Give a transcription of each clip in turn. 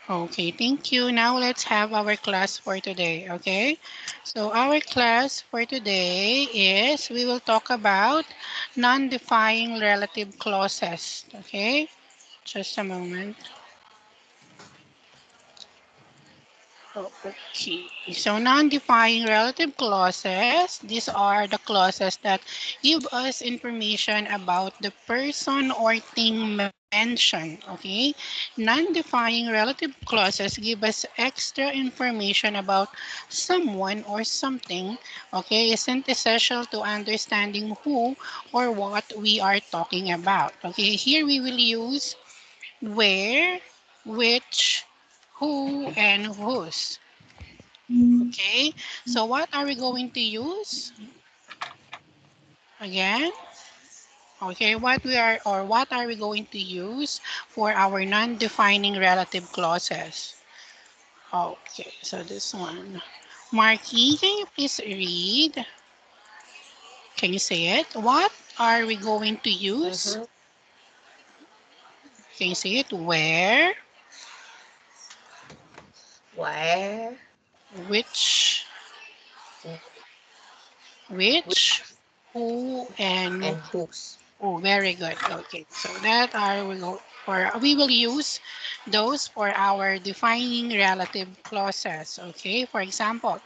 Okay, thank you. Now let's have our class for today, okay? So our class for today is we will talk about non-defying relative clauses, okay? Just a moment. Okay, so non-defying relative clauses, these are the clauses that give us information about the person or thing mentioned, okay? Non-defying relative clauses give us extra information about someone or something, okay? Isn't essential to understanding who or what we are talking about, okay? Here we will use where, which, who, and whose. Okay, so what are we going to use again? Okay, what are we going to use for our non-defining relative clauses? Okay, so this one. Marky, can you please read? Can you say it? What are we going to use? Mm-hmm. Can you say it? Where, Where, which, which, which, who, and and whose. oh, very good. Okay, so that are we will use those for our defining relative clauses. Okay, for example,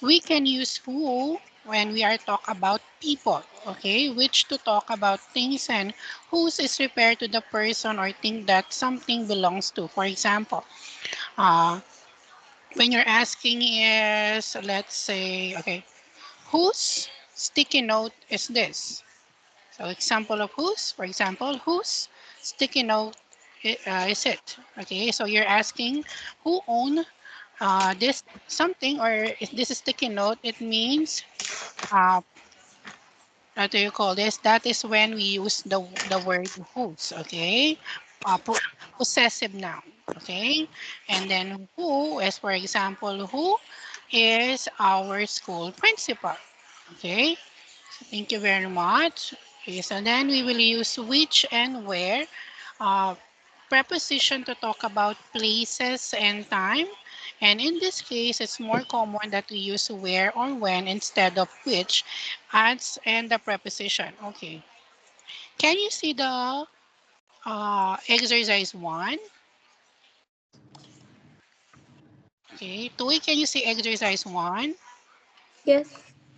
we can use who when we are talk about people. Okay, which to talk about things, and whose is referred to the person or thing that something belongs to. For example, uh, when you're asking is let's say okay, whose sticky note is this? So example of whose, for example, whose sticky note is it? Okay, so you're asking who own this something or is this a sticky note? It means, uh, what do you call this? That is when we use the word whose, okay? Possessive noun, okay? And then who is, for example, who is our school principal, okay? Thank you very much. Okay, so then we will use which and where. Uh, Preposition to talk about places and time. And in this case, it's more common that we use where or when instead of which adds and the preposition. Okay. Can you see the exercise one? Okay. Tui, can you see exercise one? Yes.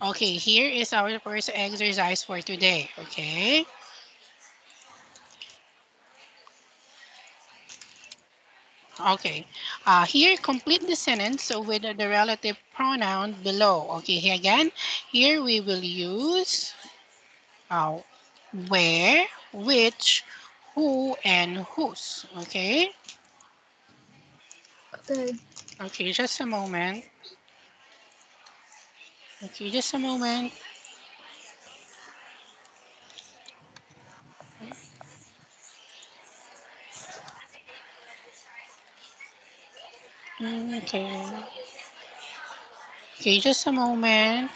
Okay, here is our first exercise for today. Okay. Okay. Here, complete the sentence with the relative pronoun below. Okay, here again, here we will use uh, where, which, who, and whose. Okay. Okay. Okay, just a moment. Okay, just a moment. Okay. Okay, just a moment.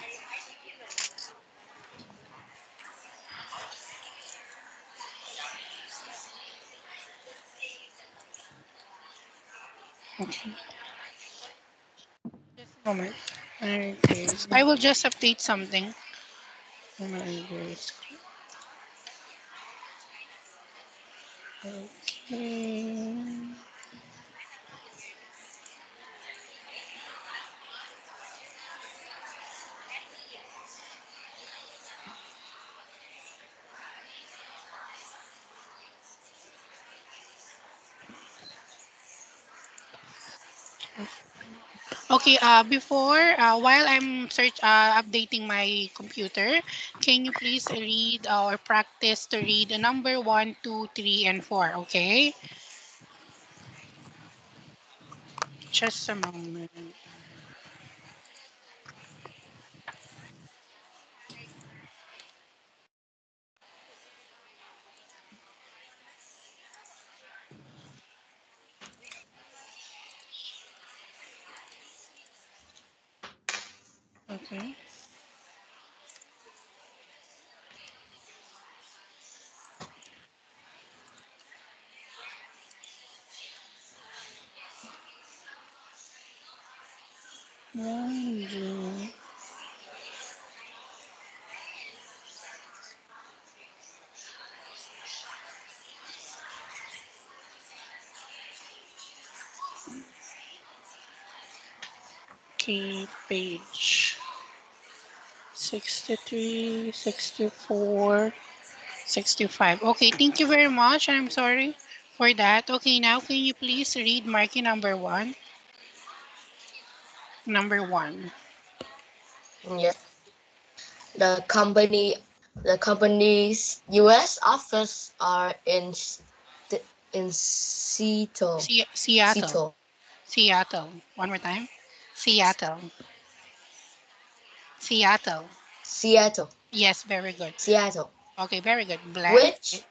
Okay, just a moment. Okay, so I will just update something. Okay. Okay, before, while I'm updating my computer, can you please read or practice to read the number one, two, three, and 4, okay? Just a moment. Okay. Bonjour. Okay, page 63, 64, 65. Okay, thank you very much. I'm sorry for that. Okay, now can you please read marking number one? Number one. Yeah. The company, the company's U.S. office are in Seattle. Seattle. Seattle. Seattle. One more time. Seattle. Seattle. Seattle. Yes, very good. Seattle. Okay, very good. Blank. Which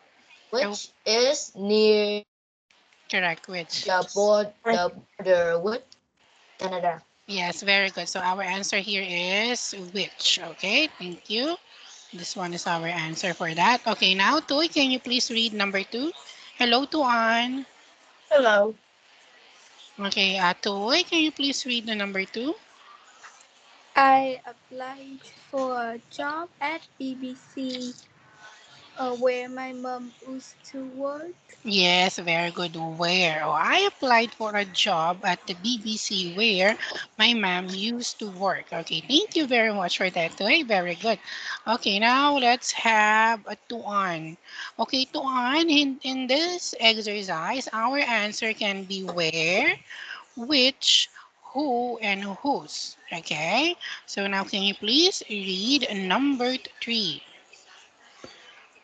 Oh, which is near correct. Which? the border with Canada. Yes, very good. So our answer here is which. Okay, thank you. This one is our answer for that. Okay, now Toy, can you please read number two? Hello, Tuan. Hello. Okay, Toy, can you please read the number two? I applied for a job at BBC, where my mom used to work. Yes, very good. Where? Oh, I applied for a job at the BBC where my mom used to work. Okay, thank you very much for that. Toy. Very good. Okay, now let's have a Tuan. Okay, Tuan, in this exercise, our answer can be where, which, who, and whose. Okay, so now can you please read number three?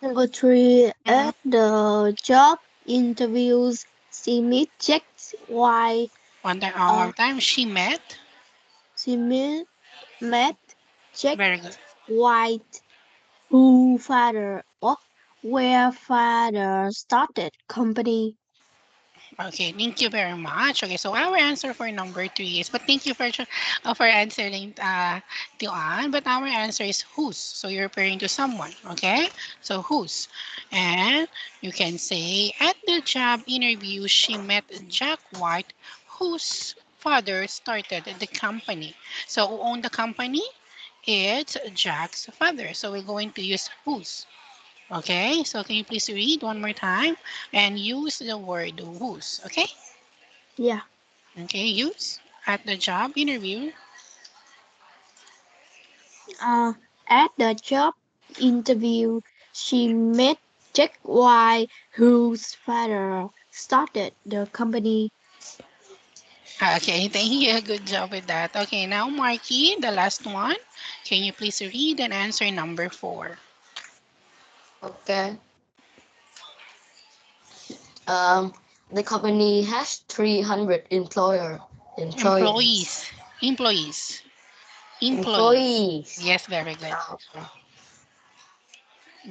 Number three, Mhm. at the job interviews, she met checked why One more uh, time. She met. she met checked Very good. white who father or where father started company. Okay, thank you very much. Okay, so our answer for number three is, but thank you for answering to Anne, but our answer is whose. So you're referring to someone, okay? So whose. And you can say, at the job interview, she met Jack White, whose father started the company. So who owned the company? It's Jack's father. So we're going to use whose. Okay, so can you please read one more time and use the word whose? Okay, Yeah. okay, use at the job interview. Uh, at the job interview, she met Jack White, whose father started the company. Okay, thank you. Good job with that. Okay, now Marky, the last one. Can you please read and answer number four? Okay. Um, the company has 300 employees. Employees. Employees. Employees. Employees. Yes, very good. Okay.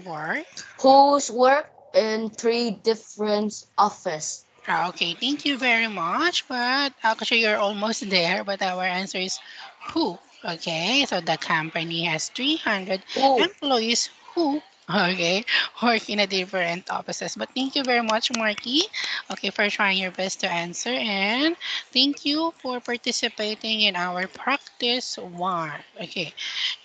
Work. Whose work in three different offices. Okay, thank you very much. But actually, you're almost there. But our answer is who. Okay, so the company has 300 Who? employees who, okay, work in a different offices. But thank you very much, Marky. Okay, for trying your best to answer. And thank you for participating in our practice one. Okay,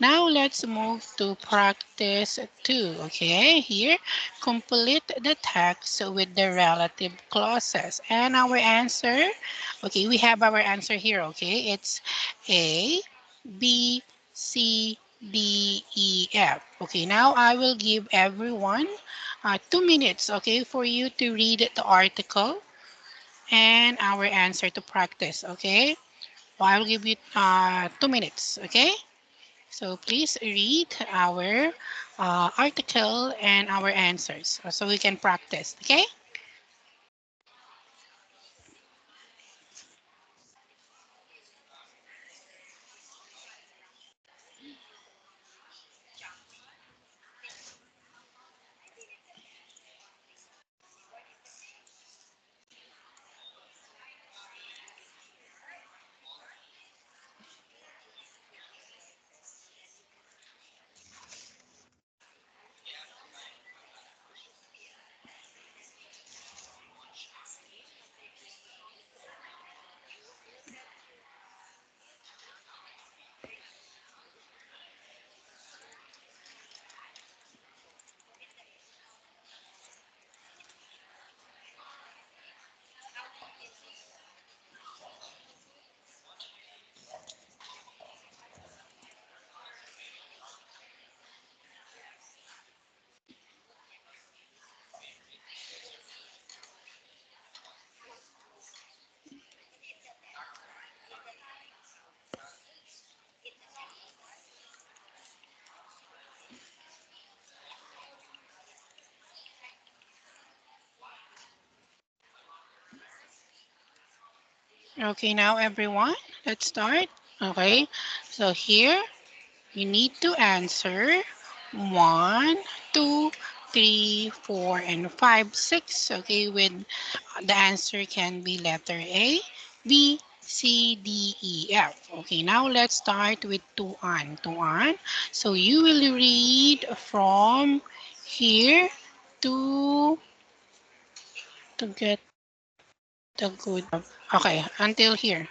now let's move to practice two. Okay, here complete the text with the relative clauses. And our answer, okay, we have our answer here. Okay, it's A, B, C, D, E, F. Okay, now I will give everyone 2 minutes, okay, for you to read the article and our answer to practice. Okay, so I will give you 2 minutes. Okay. So please read our article and our answers so we can practice, okay? Okay, now everyone, let's start. Okay, so here you need to answer one, two, three, four, and five, six. Okay, with the answer can be letter A, B, C, D, E, F. Okay, now let's start with Tuan. Tuan. So you will read from here to to get the good. Okay, until here.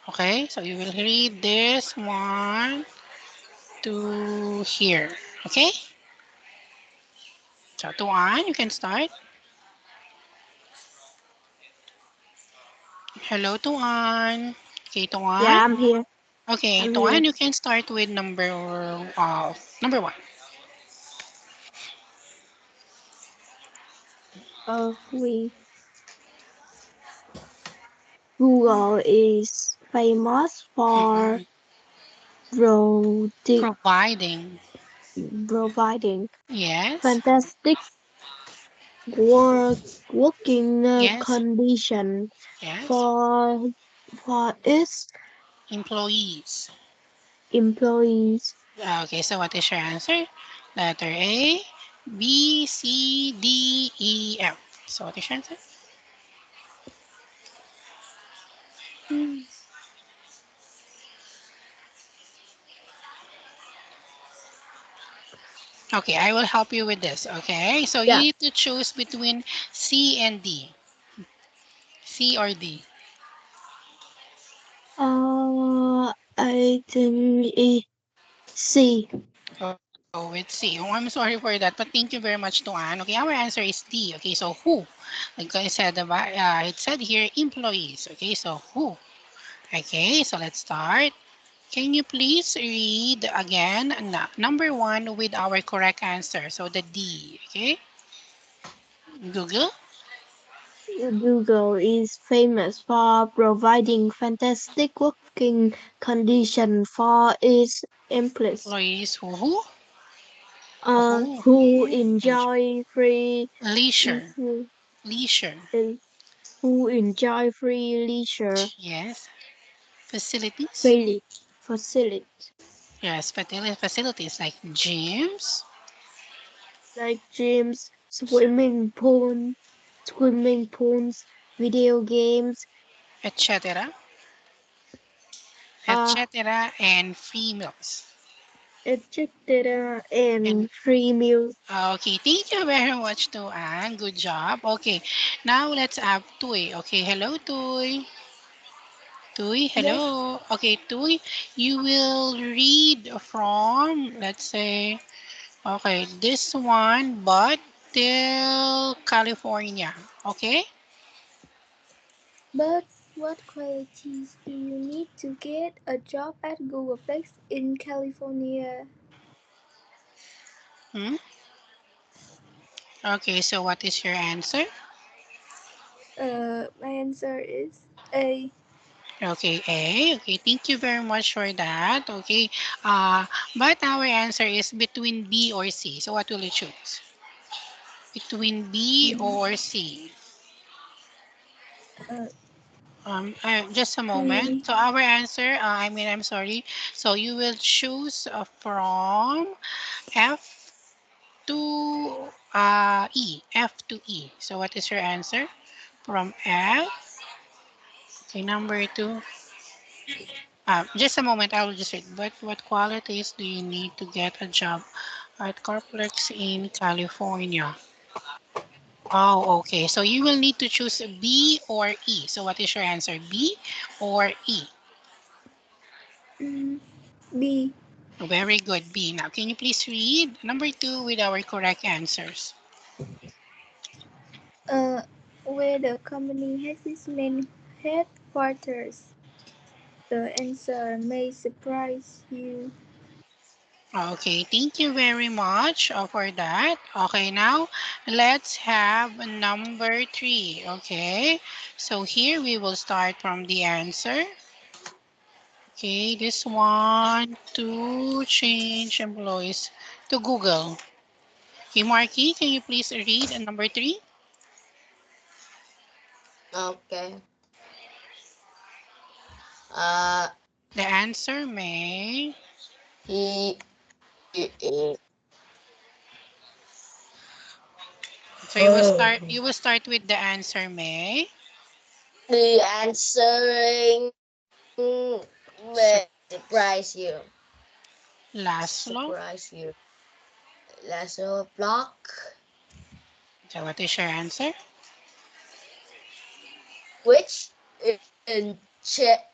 Okay, so you will read this one to here. Okay, so Tuan, you can start. Hello, Tuan. Okay, Tuan. Yeah, I'm here. Okay, I'm here. Tuan, you can start with number one. We Google is famous for Mhm. prodi- Providing. providing Yes. fantastic work working Yes. condition Yes. for for its Employees. employees. Okay, so what is your answer? Letter A, B, C, D, E, F. So what is your answer? Mm. Okay, I will help you with this. Okay, so you Yeah. need to choose between C and D. C or D. I think it's C. Oh, with C. Oh, I'm sorry for that, but thank you very much, Tuan. Okay, our answer is D. Okay, so who? Like I said, it said here employees. Okay, so who? Okay, so let's start. Can you please read again number one with our correct answer? So the D. Okay, Google. Google is famous for providing fantastic working conditions for its employees, Employees who who enjoy enjoy free leisure. leisure, Leisure. who enjoy free leisure Yes. Facilities. freely facilities Yes, facilities like gyms, like gyms, swimming pools, video games, etc., uh, etc., and free meals. etc., And and free meals. okay, thank you very much, Tuan. Good job. Okay, now let's have Tuy. Okay, hello, Tuy. Tuy, Yes, hello. Okay, Tuy, you will read from, let's say, okay, this one, but till California. Okay? but what qualities do you need to get a job at Google Plex in California? Hmm? Okay, so what is your answer? My answer is A. Okay, A. Okay, thank you very much for that. Okay, but our answer is between B or C. So what will you choose? Between B Mm, or C? uh, Just a moment. B. So our answer, I'm sorry. So you will choose from F to E. F to E. So what is your answer? From F. Okay, number two. Just a moment, I will just read. But what qualities do you need to get a job at Corplex in California? Oh, okay. So you will need to choose B or E. So what is your answer? B or E? Mm, B. Very good, B. Now, can you please read number two with our correct answers? Uh, where the company has its main headquarters. The answer may surprise you. Okay, thank you very much for that. Okay, now let's have number three. Okay, so here we will start from the answer. Okay, this one to change employees to Google. Okay, Marky, can you please read number three? Okay. Uh, The answer may. he, he So you will start with the answer may. the answering Sur- may surprise you. Laszlo. Surprise you. Lasso block. So what is your answer? Which in check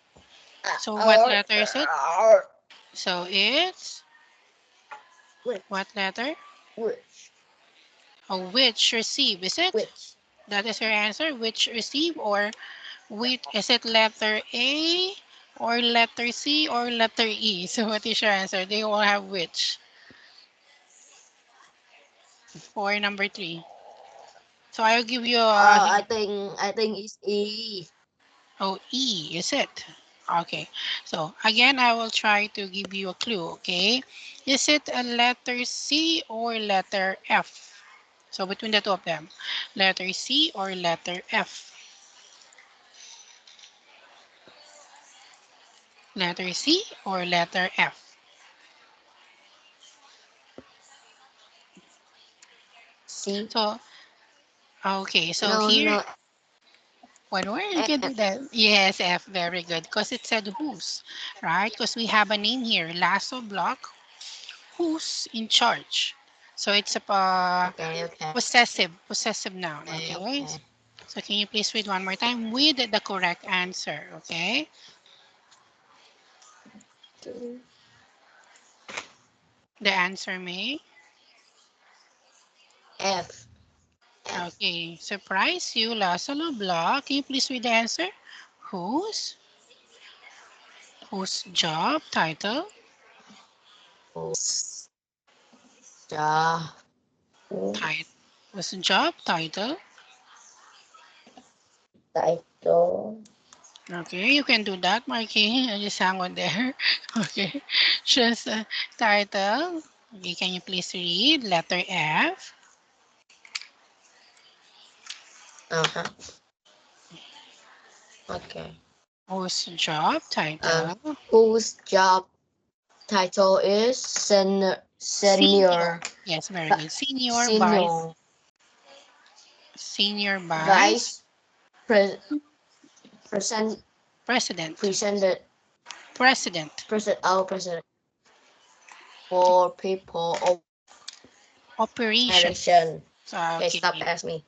So what or letter is it? So it's what letter? which Oh, which receive, is it? which That is your answer. Which receive or which is it letter A or letter C or letter E? So what is your answer? They all have which for number three. So I'll give you a I hint. think it's E. Oh, E, is it? Okay. So again, I will try to give you a clue, okay? Is it a letter C or letter F? So between the two of them, letter C or letter F? Letter C or letter F? C. So, okay, so No, here, no. one more, you can do F. that. Yes, F, very good. Because it said who's, right? Because we have a name here, Lasso Block, who's in charge. So it's a Okay, okay. possessive noun, Okay, okay? okay. So can you please read one more time with the correct answer, okay? Okay. The answer may. F. F. Okay, surprise you, Laszlo Block. Can you please read the answer? Whose? Whose job title? Who's the Tit- Whose job title? title? Okay, you can do that, Marky. I just hang on there. Okay, just title. Okay, can you please read letter F? Uh-huh. Okay. Whose job Um, title? whose job title is Senior. senior Yes, very vi- good. Senior vice. senior Senior vice vice pre- present president. presented President. president for people Operation. operation. Okay, Okay. stop ask me.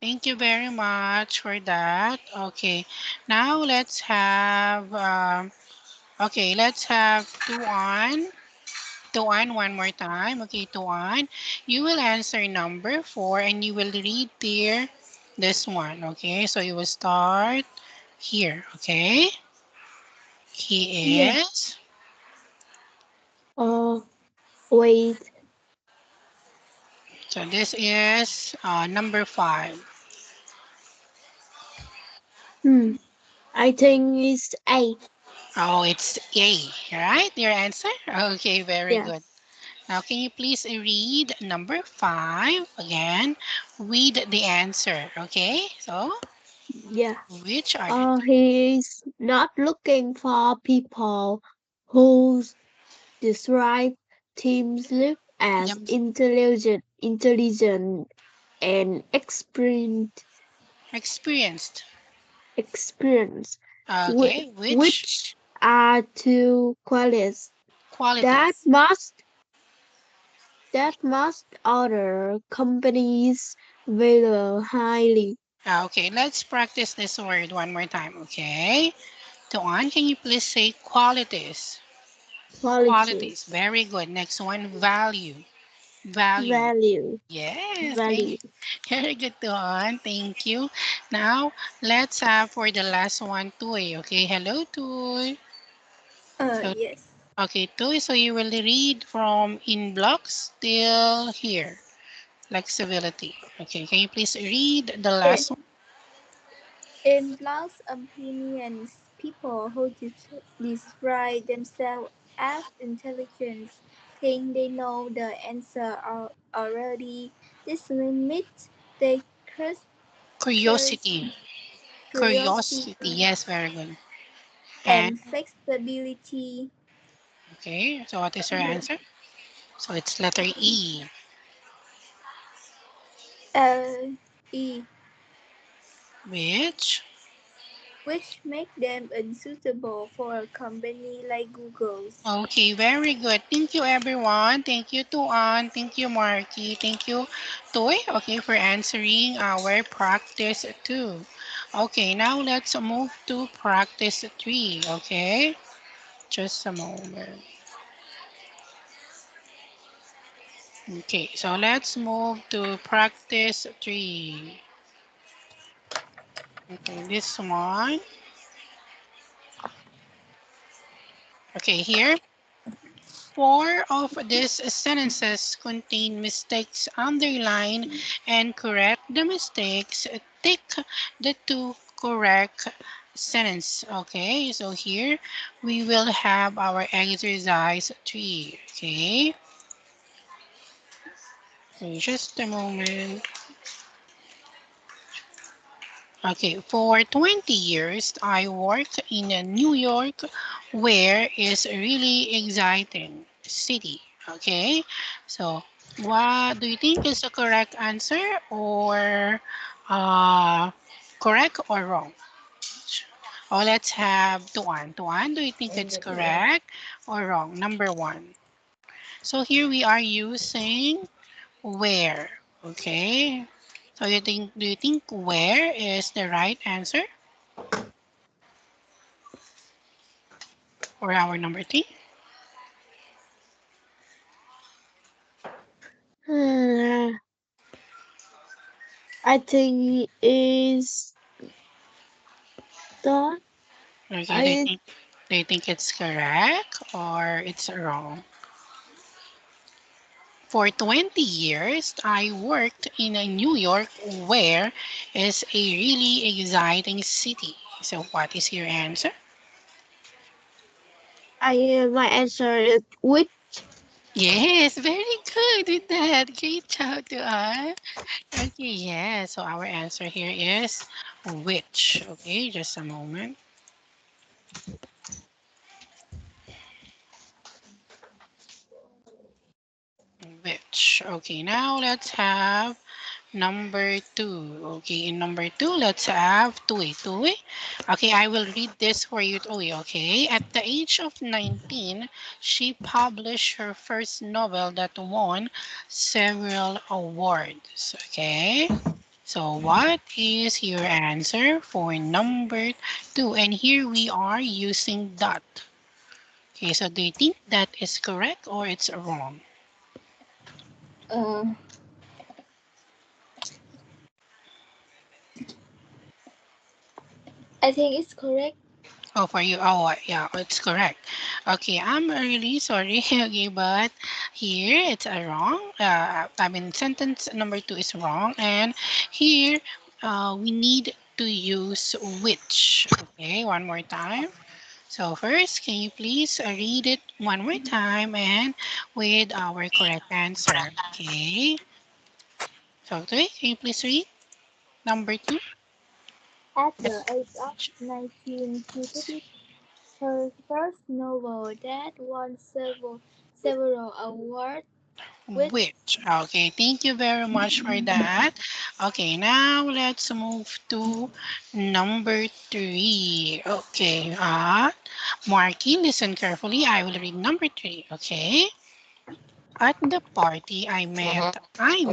Thank you very much for that. Okay. Now let's have Tuan. Tuan, one more time. Okay, Tuan. You will answer number 4 and you will read there this one. Okay, so you will start here. Okay. He Yeah. is. Uh, wait. So this is number 5. Hmm. I think it's A. Oh, it's A, right? Your answer? Okay, very Yeah. good. Now, can you please read number 5 again? Read the answer, okay? So, Yeah. which are the He is not looking for people who describe themselves as them intelligent and experienced? experience, Okay, which which are two qualities that qualities? must other companies value highly. Okay, let's practice this word one more time, okay? Tuan, can you please say qualities? Qualities, Qualities, very good. Next one, value. Value. value, Yes, value. very good, Tuan. Thank you. Now, let's have for the last one, Tuy. Okay, hello, Tuy. So, Yes. okay, Tuy, so you will read from in blocks till here. Flexibility. Okay, can you please read the In, last one? in Blog's opinions, people who describe themselves as intelligent think they know the answer already. This limits their curiosity. Curiosity. Curiosity. curiosity. Yes, very good. And, and flexibility. okay, so what is your answer? So it's letter E. E, Which? which make them unsuitable for a company like Google's. Okay, very good. Thank you, everyone. Thank you to Ann. Thank you, Marky. Thank you, Toy. Okay, for answering our practice 2. Okay, now let's move to practice 3. Okay, just a moment. Okay, so let's move to practice 3. Okay, this one. Okay, here. Four of these sentences contain mistakes. Underline and correct the mistakes. Tick the two correct sentence. Okay, so here we will have our exercise 3. Okay, so just a moment. Okay, for 20 years, I worked in New York, where is a really exciting city. Okay, so what do you think is the correct answer, or uh, correct or wrong? Oh, let's have Tuan. Tuan, do you think it's correct or wrong? Number one. So here we are using where. Okay, so do you think where is the right answer for our number three? Hmm, I think is the Okay, I do you think it's correct or it's wrong? For 20 years, I worked in a New York, where is a really exciting city. So what is your answer? my answer is which. Yes, very good with that. Great job to us. Okay, yeah. So our answer here is which. Okay, just a moment. Which. Okay, now let's have number two. Okay, in number two, let's have Tui. Tui. Okay, I will read this for you, Tui. Okay, at the age of 19, she published her first novel that won several awards. Okay, so what is your answer for number two? And here we are using dot. Okay, so do you think that is correct or it's wrong? Uh, I think it's correct. Oh, for you. Oh, yeah, it's correct. Okay, I'm really sorry. Okay, but here it's a wrong. I mean, sentence number two is wrong, and here we need to use which. Okay, one more time. So first, can you please read it one more time and with our correct answer? Okay. So Tuy, can you please read number two? At the age of 19, she published her first novel that won several awards, which Which? Okay, thank you very much for that. Okay, now let's move to number three. Okay, Marky, listen carefully. I will read number three. Okay. At the party, I met Okay.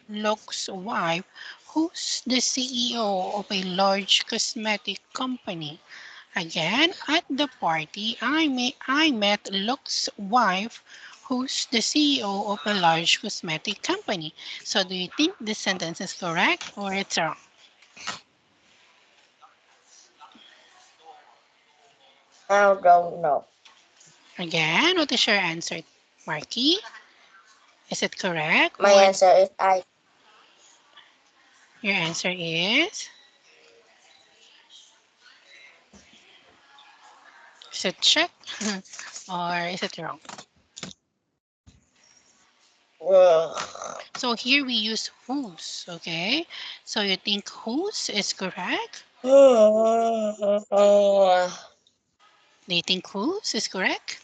Luke's wife, who's the CEO of a large cosmetic company. Again, at the party, I met Luke's wife, who's the CEO of a large cosmetic company. So do you think this sentence is correct or it's wrong? I don't know. Again, what is your answer, Marky? Is it correct My or answer is I. your answer is it check or is it wrong? Ugh. So here we use whose, okay? So you think whose is correct? Do you think whose is correct?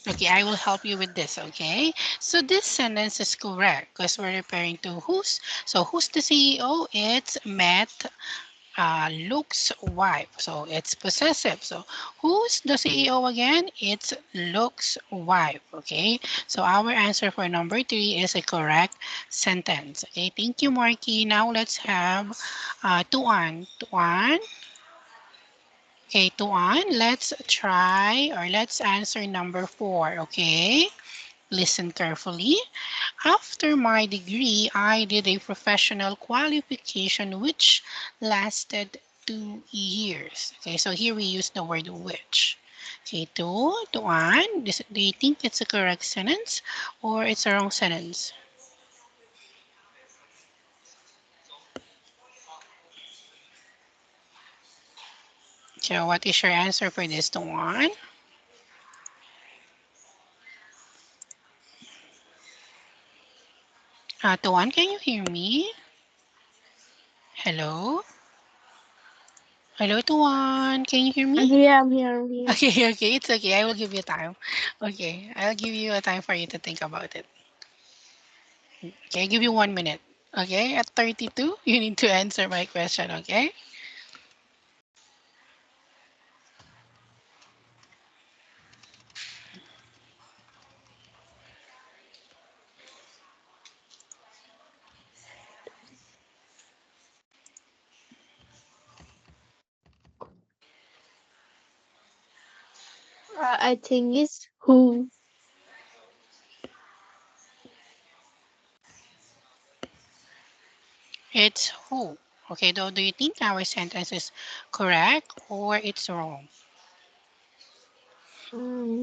Okay, I will help you with this, okay? So this sentence is correct because we're referring to whose. So who's the CEO? It's Matt Luke's wife. So it's possessive. So who's the CEO again? It's Luke's wife. Okay. So our answer for number 3 is a correct sentence. Okay. Thank you, Marky. Now let's have Tuan. Tuan. Okay, Tuan. Let's try or let's answer number 4. Okay. Listen carefully. After my degree, I did a professional qualification which lasted 2 years. Okay, so here we use the word which. Okay, to on. Do you think it's a correct sentence or it's a wrong sentence? So what is your answer for this, Tuan? Tuan, can you hear me? Hello? Hello, Tuan. Can you hear me? I'm here, I'm here, I'm here. Okay, okay, it's okay. I will give you time. Okay, I'll give you a time for you to think about it. Okay, I give you 1 minute. Okay, at 32, you need to answer my question, okay? I think it's who. It's who. Okay, though, do you think our sentence is correct or it's wrong?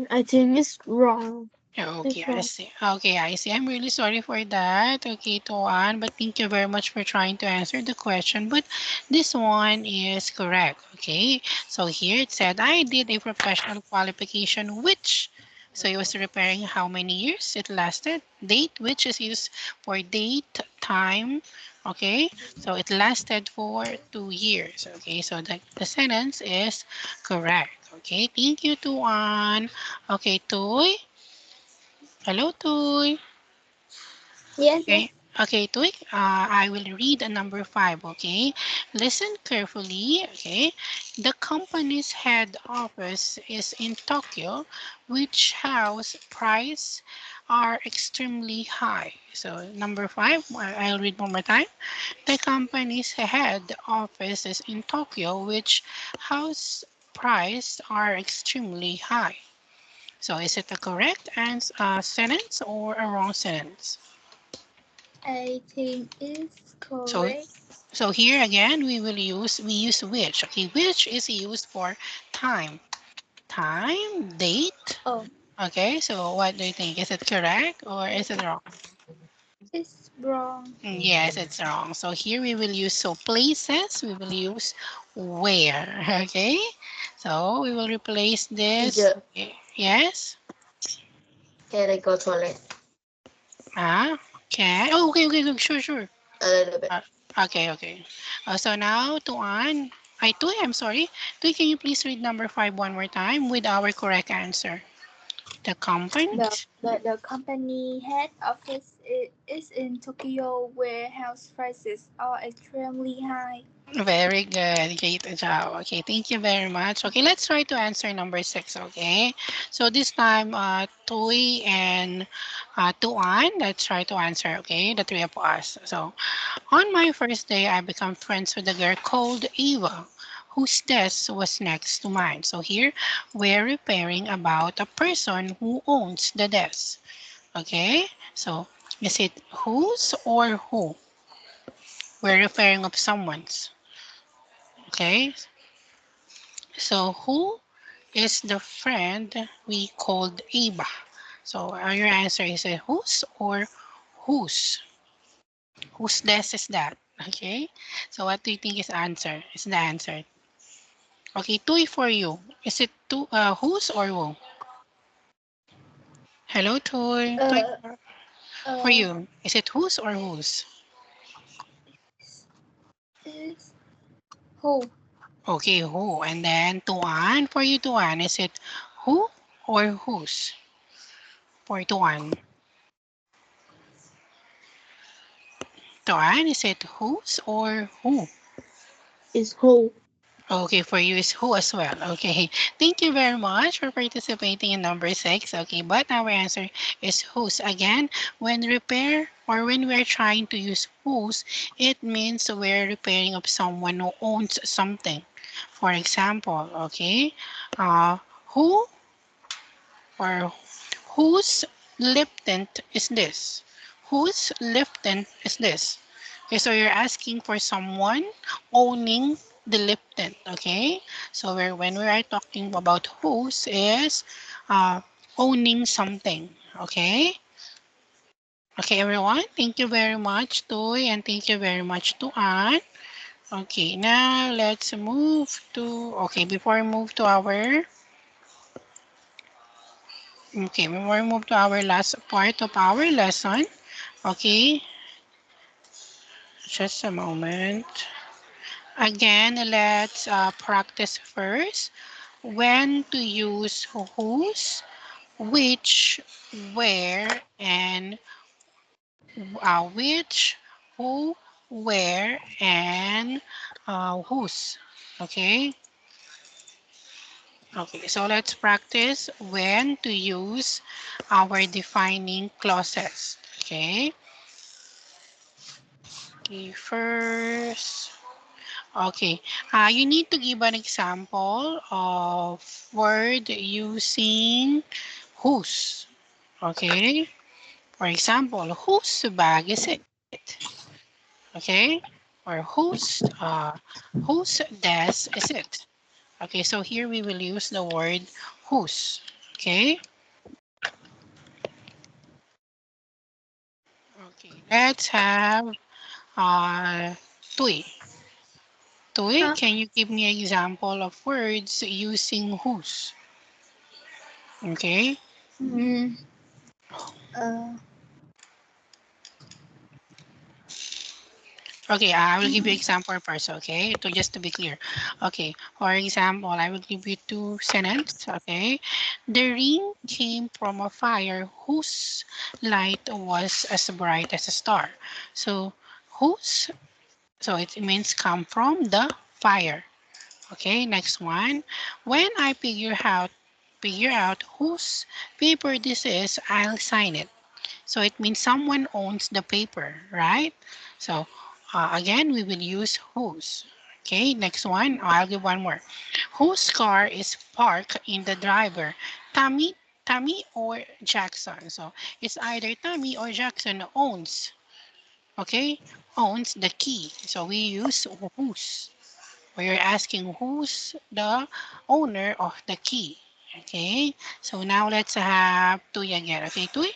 I think it's wrong. Okay, It's I wrong. see. Okay, I see. I'm really sorry for that. Okay, Tuan, but thank you very much for trying to answer the question. But this one is correct. Okay, so here it said I did a professional qualification, which so it was repairing how many years it lasted. Date, which is used for date, time. Okay, so it lasted for 2 years. Okay, so the sentence is correct. Okay, thank you, Tuan. Okay, Toy. Hello, Toy. Yes, yes. Okay, okay, Toy. I will read number 5. Okay, listen carefully. Okay, the company's head office is in Tokyo, which house price are extremely high. So number 5, I'll read one more time. The company's head office is in Tokyo, which house price are extremely high. So is it a correct sentence or a wrong sentence? I think it's So correct. so here again we use which. Okay, which is used for time. Time, date. Oh, Okay, so what do you think? Is it correct or is it wrong? it's wrong. Yes, it's wrong. So here we will use so places, we will use where. Okay, so we will replace this. Teacher, Yes. can I go toilet Okay. Oh, okay, okay, okay, sure, sure. a little bit? Uh, okay, okay. So now, Tuan, I'm sorry. Tuy, can you please read number 5 one more time with our correct answer? The The, companies? the company head office is in Tokyo, where house prices are extremely high. Very good. Great job. Okay, thank you very much. Okay, let's try to answer number 6, okay? So this time, Tuy and Tuan, let's try to answer, okay? The three of us. So, on my first day, I became friends with a girl called Eva, whose desk was next to mine. So here, we're repairing about a person who owns the desk. Okay? So, is it whose or who? We're referring of someone's. Okay? So, who is the friend we called Eva? So, your answer is it whose or whose? Whose desk is that? Okay? So, what do you think is answer? Is the answer? Okay, Tuy for you. Is it whose or who? Hello, Tuy. Tuy Uh, for uh, you. Is it whose or whose? is who. Okay, who. And then Tuan, for you, Tuan, is it who or whose? For Tuan. Tuan, is it whose or who? Is who. Okay, for you is who as well. Okay, thank you very much for participating in number 6. Okay, but our answer is whose. Again, when repair or when we're trying to use whose, it means we're repairing of someone who owns something. For example, okay, who or whose Lipton is this? Whose Lipton is this? Okay, so you're asking for someone owning the Lipton, okay? So when we are talking about whose is uh, owning something, okay? Okay, everyone, thank you very much, Toy, and thank you very much to Anne. Okay, now let's move to, okay, before we move to our Okay, before we move to our last part of our lesson, okay, just a moment. Again, let's practice first when to use whose, which, where, and which, who, where, and whose. Okay, okay, so let's practice when to use our defining clauses. Okay. Okay, first, okay, you need to give an example of word using whose. Okay, for example, whose bag is it? Okay, or whose desk is it? Okay, so here we will use the word whose. Okay, okay, let's have Tui. Tui, Huh? can you give me an example of words using whose? Okay. Mm, uh, Okay, I will give you example first, okay? To just to be clear. Okay, for example, I will give you two sentences, okay? The ring came from a fire whose light was as bright as a star. So, whose, so it means come from the fire. Okay, next one. When I figure out whose paper this is, I'll sign it. So it means someone owns the paper, right? So again, we will use whose. Okay, next one. I'll give one more. Whose car is parked in the driver? Tommy, Tommy or Jackson. So it's either Tommy or Jackson owns. Okay, owns the key. So we use whose. We're asking who's the owner of the key. Okay, so now let's have Tuy again. Okay, Tuy?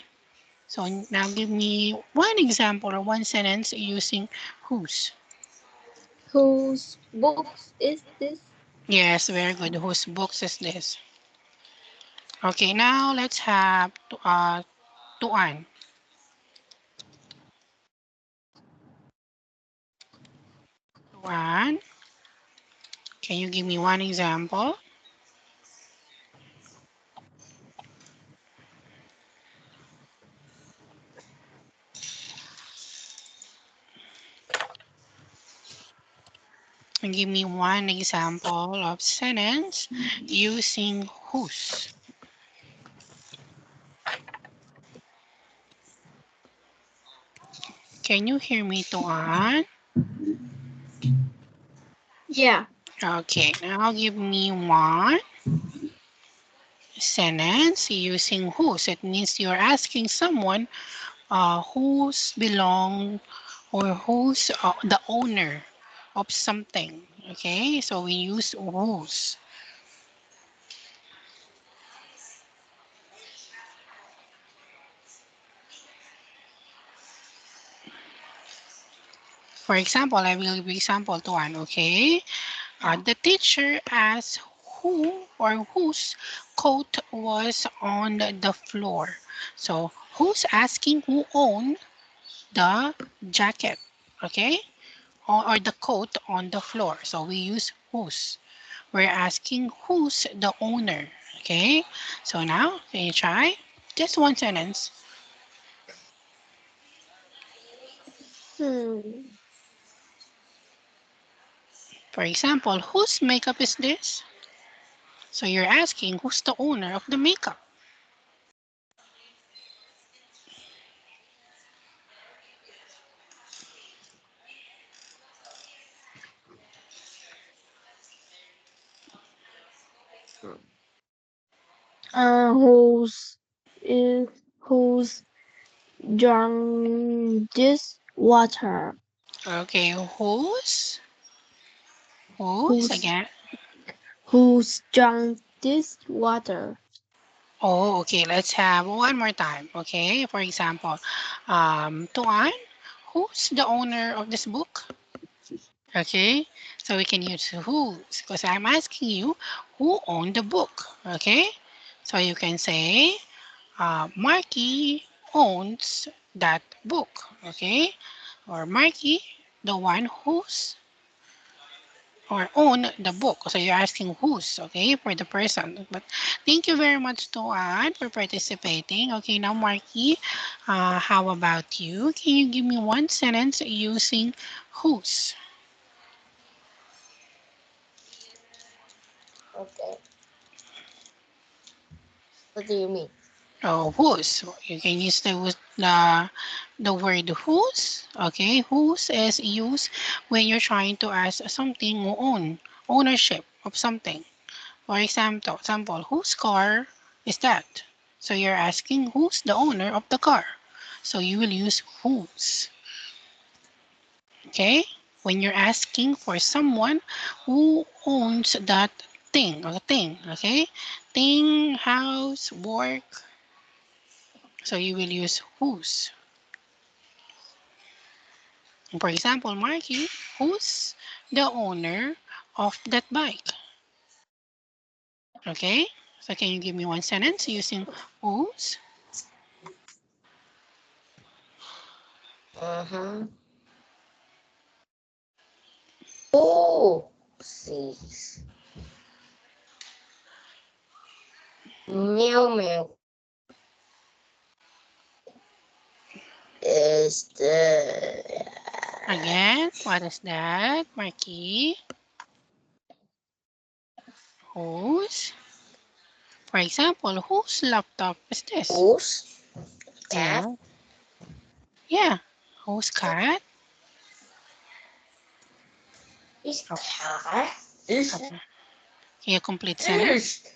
So now give me one example or one sentence using whose. whose books is this? Yes, very good. Whose books is this? Okay, now let's have Tuan. Tuan, can you give me one example? And give me one example of sentence using whose. Can you hear me, Tuan? Yeah. Okay, now give me one sentence using whose. It means you're asking someone who's belong or who's the owner of something. Okay, so we use whose. For example, I will give example to one. Okay, the teacher asked who or whose coat was on the floor. So who's asking who owned the jacket? Okay, or the coat on the floor. So we use whose. We're asking who's the owner. Okay. So now can you try? Just one sentence. Hmm. For example, whose makeup is this? So you're asking who's the owner of the makeup. Who's is who's drunk this water? Okay, who's Who's again? who's drunk this water? Oh, okay. Let's have one more time. Okay. For example, Tuan, who's the owner of this book? Okay. So we can use who's because I'm asking you who owned the book. Okay. So you can say, Marky owns that book. Okay. Or Marky, the one who's or own the book. So you're asking who's, okay, for the person. But thank you very much, Toan, for participating. Okay, now Marky, how about you? Can you give me one sentence using whose? Okay. What do you mean? Oh, whose. You can use the word whose. Okay, whose is used when you're trying to ask something who own ownership of something. For example, whose car is that? So you're asking who's the owner of the car. So you will use whose. Okay? When you're asking for someone who owns that thing, okay? Thing, house, work. So you will use whose. For example, Marky, who's the owner of that bike? Okay? So can you give me one sentence using whose? Uh-huh. Oh, see. Meow meow is the Again, what is that, Marky? Whose? For example, whose laptop is this? goose cat Yeah. Yeah. Whose cat? is Oh, cat is okay. Can you complete sentence? is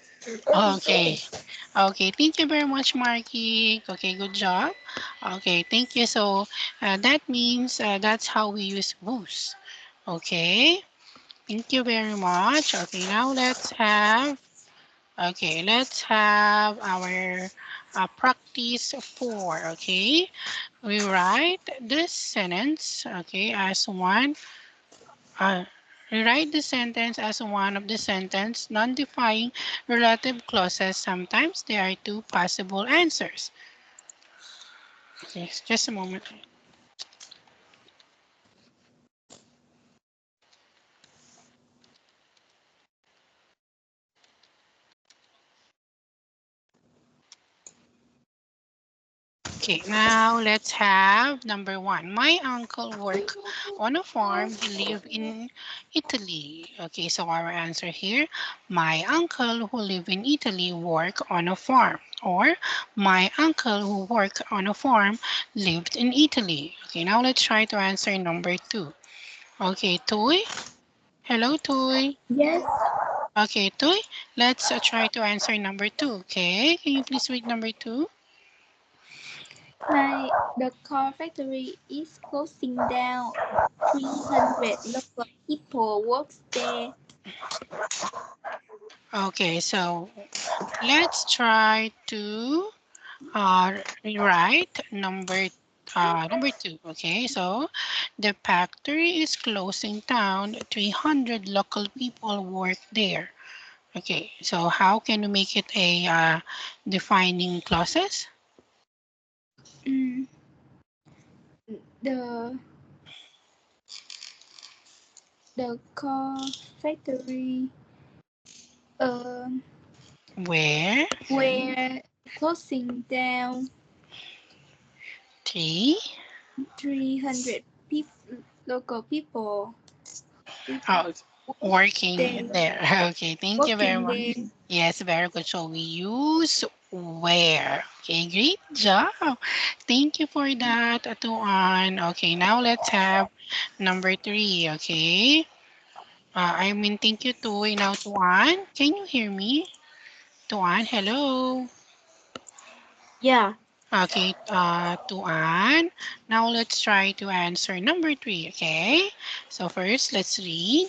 I'm Okay. finished. Okay. Thank you very much, Marky. Okay, good job. Okay, thank you. So that means that's how we use whose. Okay. Thank you very much. Okay, now let's have our practice 4. Okay, we write this sentence. Okay, as one. Uh, Rewrite the sentence as one of the sentence non-defining relative clauses. Sometimes there are two possible answers. Okay, just a moment. Okay, now let's have number 1. My uncle worked on a farm. He lived in Italy. Okay, so our answer here, my uncle who lived in Italy worked on a farm. Or my uncle who worked on a farm lived in Italy. Okay, now let's try to answer number 2. Okay, Toy. Hello, Toy. Yes, Okay, Toy. Let's try to answer number 2. Okay, can you please read number 2? the car factory is closing down. 300 local people work there. Okay, so let's try to rewrite number 2. Okay, so the factory is closing down. 300 local people work there. Okay, so how can we make it a defining clauses? Mm, the the car factory uh, Where? were closing down. Three. 300 local people Oh, working there, there. Okay, thank you very working much. there. Yes, very good. So we use where. Okay, great job. Thank you for that, Tuan. Okay, now let's have number three. Okay. Thank you, Tuy. Now, Tuan, can you hear me? Tuan, hello. Yeah, Okay, Tuan. Now let's try to answer number three. Okay. So first, let's read.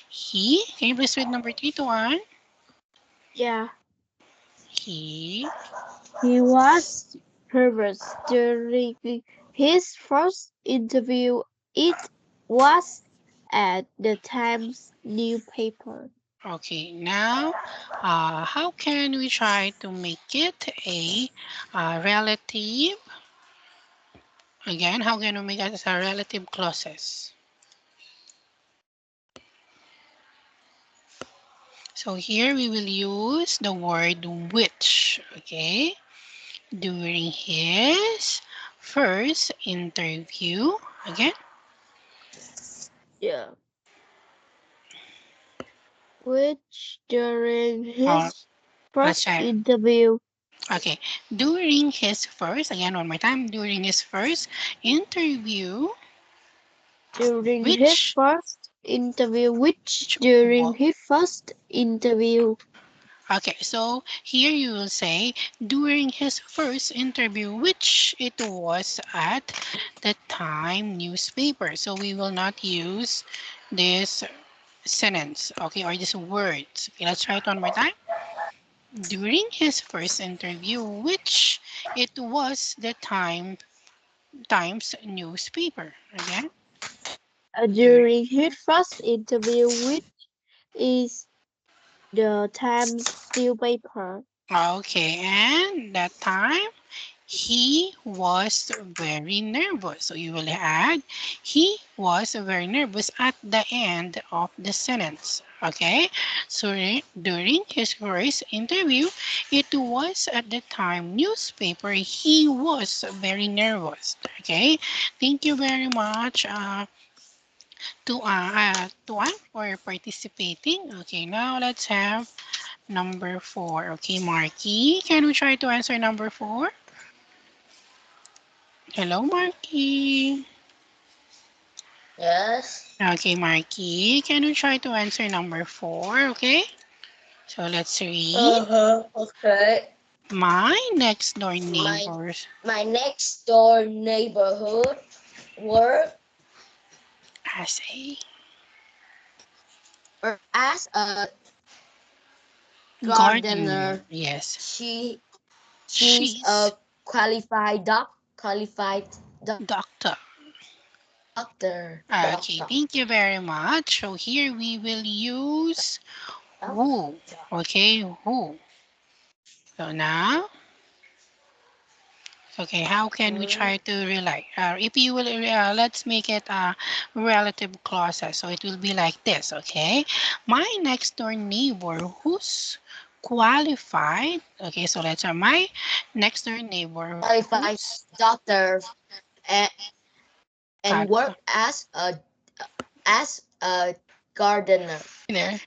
He. Can you please read number three, Tuan? yeah. He. He was nervous during his first interview. It was at the Times newspaper. Okay, now, how can we try to make it a relative? Again, how can we make it as a relative clauses? So here we will use the word which, okay? During his first interview, again, Yeah. Which during or his let's first try. interview, Okay, during his first, again, one more time, during his first interview, during his which, first interview, which which during wa- his first interview, Okay, so here you will say during his first interview, which it was at the Time newspaper. So we will not use this sentence, okay, or these words. Okay, let's try it one more time. During his first interview, which it was the Times newspaper. Again, during. during his first interview, which is the Times newspaper. Okay, and that time he was very nervous. So you will add, he was very nervous at the end of the sentence. Okay, so during his first interview, it was at the time newspaper. He was very nervous. Okay, thank you very much to Anne for participating. Okay, now let's have number four. Okay, Marky, can we try to answer number four? Hello, Marky. Yes. Okay, Marky, can you try to answer number four? Okay, so let's read. Uh-huh. Okay. My next door My neighbors. my next door neighborhood work As a as a gardener. gardener. Yes, She she's she's a qualified doctor. Okay, doctor. thank you very much. So here we will use who. Okay, who. So now, okay, how can we Mm. try to rely? If you will, let's make it a relative clauses. So it will be like this, okay? My next door neighbor who's qualified. Okay, so let's say my next door neighbor Qualified who's doctor and, and qualified. work as a gardener. There.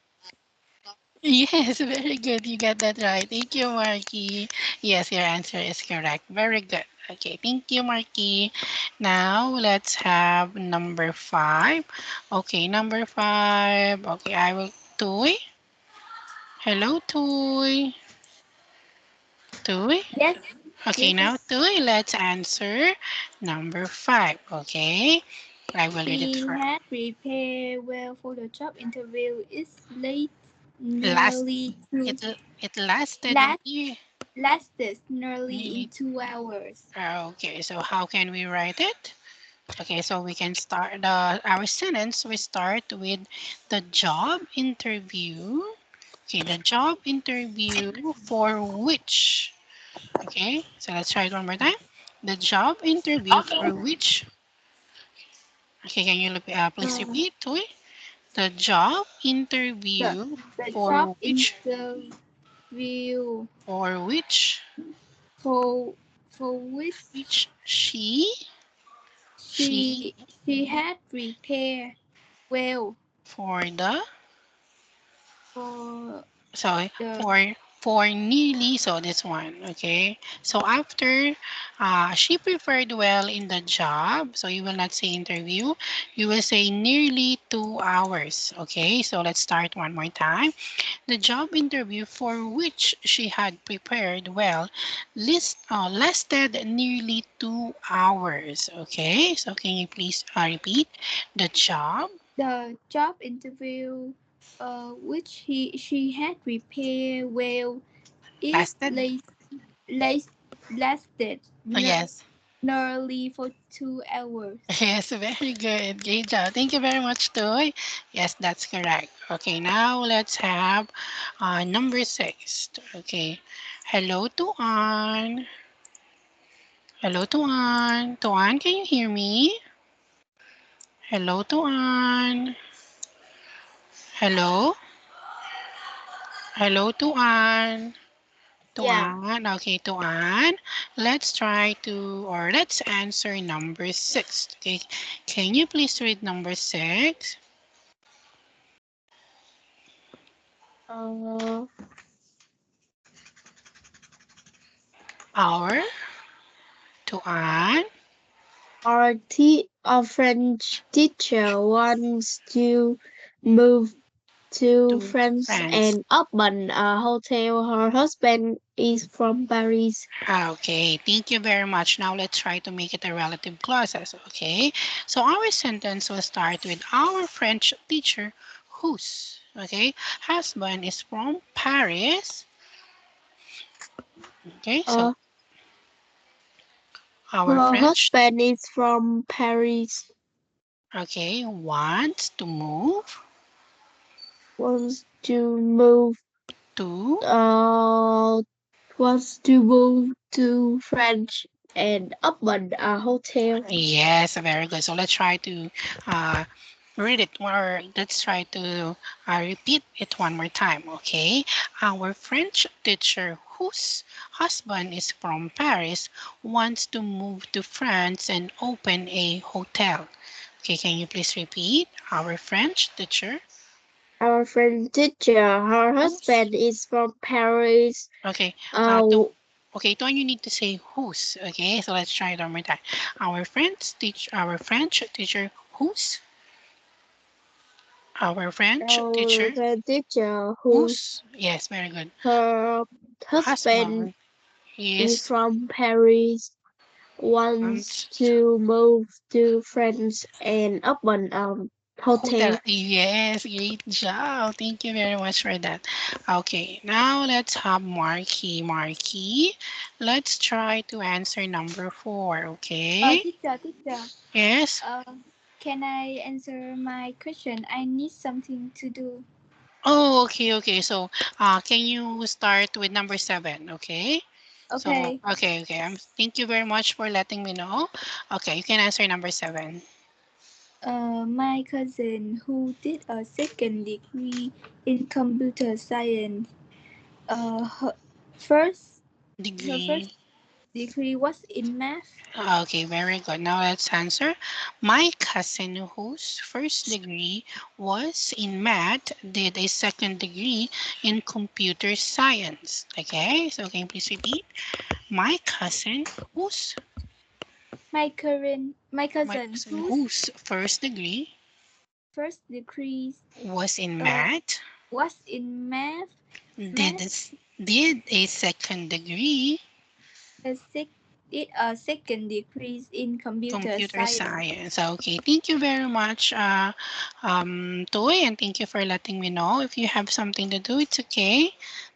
Yes, very good. You got that right. Thank you, Marky. Yes, your answer is correct. Very good. Okay, thank you, Marky. Now let's have number five. Okay, number five. Okay, I will. Toy. Hello, Toy. Toy. Yes, Okay, yes, now yes. Toy, let's answer number five. Okay, I will read it He for had prepared well for the job interview. It's late, last. nearly two, It lasted last, near. lasted nearly in 2 hours. Okay, so how can we write it? Okay, so we can start our sentence. We start with the job interview. Okay, the job interview for which? Okay, so let's try it one more time. The job interview for which? Okay, can you please Um, repeat, Toy? The job The, interview the job for which interview for which for which which she she had prepared well for the for sorry the for nearly, so this one, okay, so after she preferred well in the job, so you will not say interview, you will say nearly 2 hours. Okay, so let's start one more time. The job interview for which she had prepared well lasted nearly 2 hours. Okay, so can you please repeat the job the job interview which she had prepared well it lasted. last, lasted Yes. nearly for 2 hours. Yes, very good. Great job. Thank you very much, Toy. Yes, that's correct. Okay, now let's have number 6. Okay. Hello, Tuan. Hello, Tuan. Tuan, can you hear me? Hello, Tuan. Hello? Hello, Tuan. Yeah. Tuan. Okay, Tuan. Let's try to, or let's answer number 6. Okay. Can you please read number 6? Uh, Our Tuan. our French teacher wants to move to To France France. and open a hotel. Her husband is from Paris. Okay, thank you very much. Now let's try to make it a relative clauses. Okay, so our sentence will start with our French teacher whose, okay, husband is from Paris. Okay, so Uh, our her French, husband is from Paris. okay, wants to move Wants to move. to. Uh, Wants to move to France and open a hotel. Yes, very good. So let's try to uh, read it, or let's try to repeat it one more time. Okay, our French teacher whose husband is from Paris wants to move to France and open a hotel. Okay, can you please repeat? Our French teacher Our French teacher, her whose. husband is from Paris. Okay, Uh, to okay, Tuan, you need to say whose. Okay, so let's try it one more time. Our French teacher whose. Our French our teacher French teacher whose whose, yes, very good, her husband husband is is from Paris wants wants to move to France and open a hotel. hotel. Yes, great job. Thank you very much for that. Okay, now let's have Marky. Marky, let's try to answer number 4. Okay. Teacher, Yes. uh, can I answer my question? I need something to do. Oh, okay, okay. So, can you start with number 7? Okay. So, Okay. okay, okay. Thank you very much for letting me know. Okay, you can answer number 7. My cousin who did a second degree in computer science, her first her Degree. first degree was in math. Okay, very good. Now let's answer. My cousin, whose first degree was in math, did a second degree in computer science. Okay, so can you please repeat? My cousin, whose My my cousin cousin, whose whose first degree first degree was in uh, math, was in math. did Math this, did a second degree a sec, did a second degree in computer computer science. science. Okay, thank you very much, Toy, and thank you for letting me know. If you have something to do, it's okay.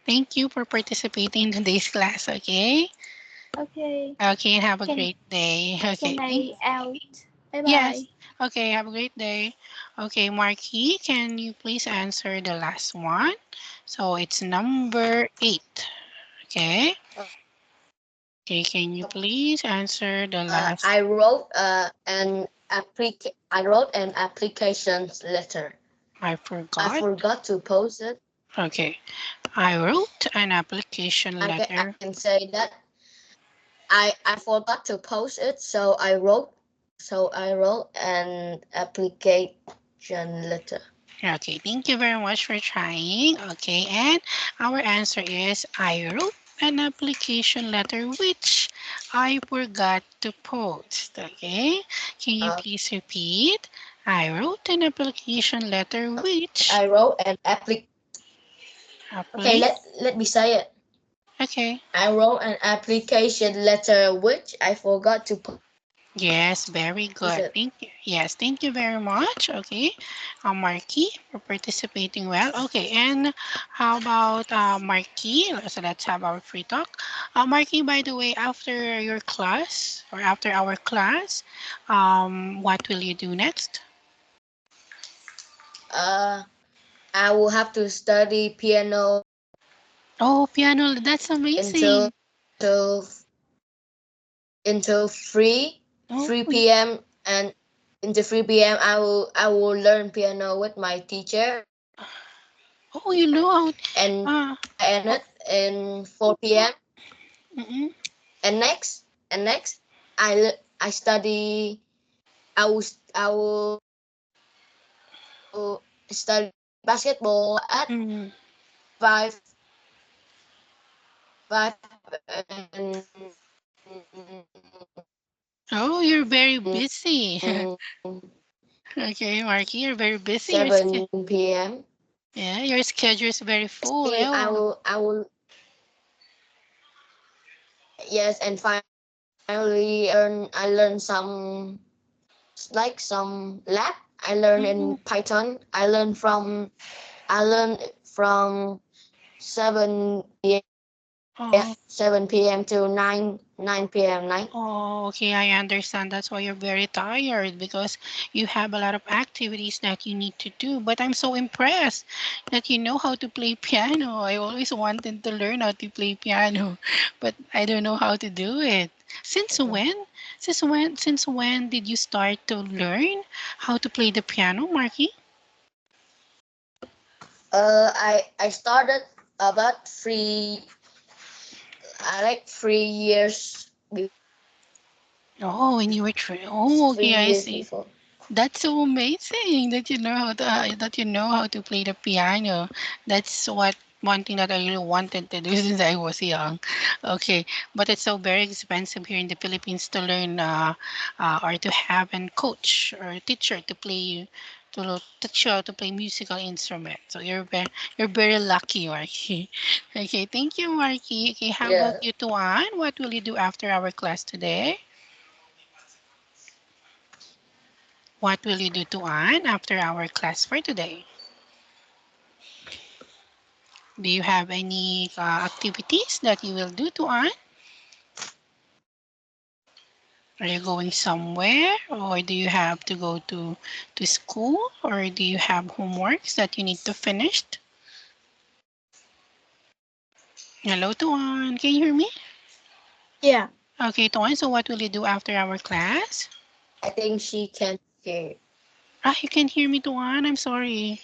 Thank you for participating in today's class, okay? Okay. Okay, and have a Can great day. can Okay, I out? Bye yes. bye. Okay, have a great day. Okay, Marky, can you please answer the last one? So it's number 8. Okay. Okay, can you please answer the last? I wrote an application letter. I I forgot. forgot to post it. Okay. I wrote an application I letter. can say that I forgot to post it, so I wrote an application letter. Okay, thank you very much for trying. Okay, and our answer is I wrote an application letter which I forgot to post. Okay, can you Uh, please repeat? I wrote an application letter which I wrote an Okay, apply. let me say it. Okay. I wrote an application letter which I forgot to post Yes, very it. good. Thank you. Yes, thank you very much. Okay, Marky, for participating well. Okay, and how about Marky? So let's have our free talk. Marky, by the way, after your class or after our class, what will you do next? Uh, I will have to study piano Oh, piano. That's until amazing. until until 3 Oh, 3 p.m. and until 3 p.m. I will learn piano with my teacher, oh, you know how. and Uh, I end it in 4 p.m. mm-mm. and next I study. I will study basketball at Mm. 5 and Oh, you're very busy. 7 Okay, Marky, you're very busy. p.m. Yeah, your schedule is very full. I Oh, will I will Yes, and finally I learn some lab. I learn in oh, Python. I learn from 7 p.m. oh, 7 p.m. to 9 p.m. night. oh, okay, I understand. That's why you're very tired because you have a lot of activities that you need to do. But I'm so impressed that you know how to play piano. I always wanted to learn how to play piano, but I don't know how to do it. Since when? Since when did you start to learn how to play the piano, Marky? I started about 3 years Oh, when you were oh, three okay, I years see. before. That's so amazing that you know how to play the piano. That's what one thing that I really wanted to do since I was young. Okay, but it's so very expensive here in the Philippines to learn or to have a coach or a teacher to play to teach you how to play musical instrument. So you're very lucky, Marky. Okay, thank you, Marky. Okay, how about Yeah. you, Tuan? What will you do after our class today? What will you do, Tuan, after our class for today? Do you have any activities that you will do, Tuan? Are you going somewhere, or do you have to go to school, or do you have homeworks that you need to finish? Hello, Tuan. Can you hear me? Yeah. Okay, Tuan. So what will you do after our class? I think she can hear. You can hear me, Tuan. I'm sorry.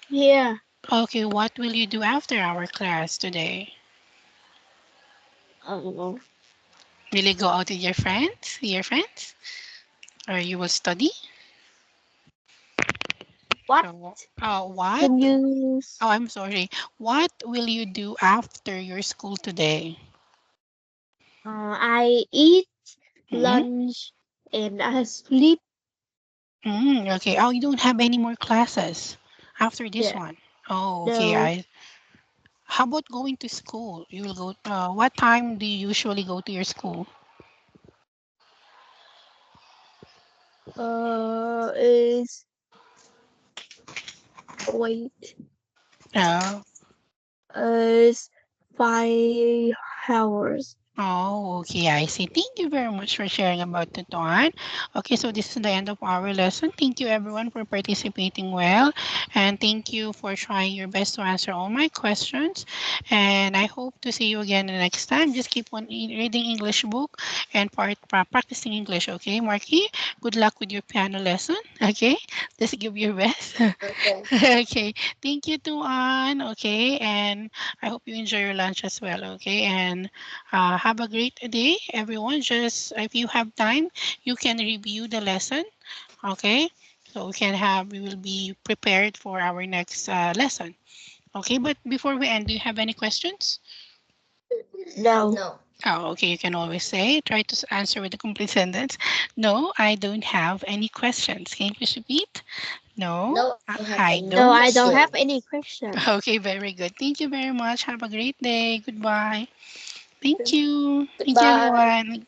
Yeah. Okay, what will you do after our class today? Uh, Will you go out with your friends? Or you will study? what What? can you? Oh, I'm sorry. What will you do after your school today? I eat Mm-hmm. lunch and I sleep. Okay. Oh, you don't have any more classes after this Yeah. one. Oh, okay. No. How about going to school? You will go. What time do you usually go to your school? Is wait. Uh, Is 5 hours. Oh, okay, I see. Thank you very much for sharing about that one. Okay, so this is the end of our lesson. Thank you everyone for participating well, and thank you for trying your best to answer all my questions. And I hope to see you again the next time. Just keep on reading English book and practicing English. Okay, Marky. Good luck with your piano lesson. Okay, just give your best. Okay. Okay, thank you to Anne. Okay, and I hope you enjoy your lunch as well. Okay, and have a great day, everyone. Just if you have time, you can review the lesson. Okay, so we will be prepared for our next lesson. Okay, but before we end, do you have any questions? No. No. Oh, okay. You can always say, try to answer with a complete sentence. No, I don't have any questions. Can you please repeat? No, No, I don't have I any No, don't. I don't have question. any question. Okay, very good. Thank you very much. Have a great day. Goodbye. Thank Okay. you. Thank you, Goodbye. everyone.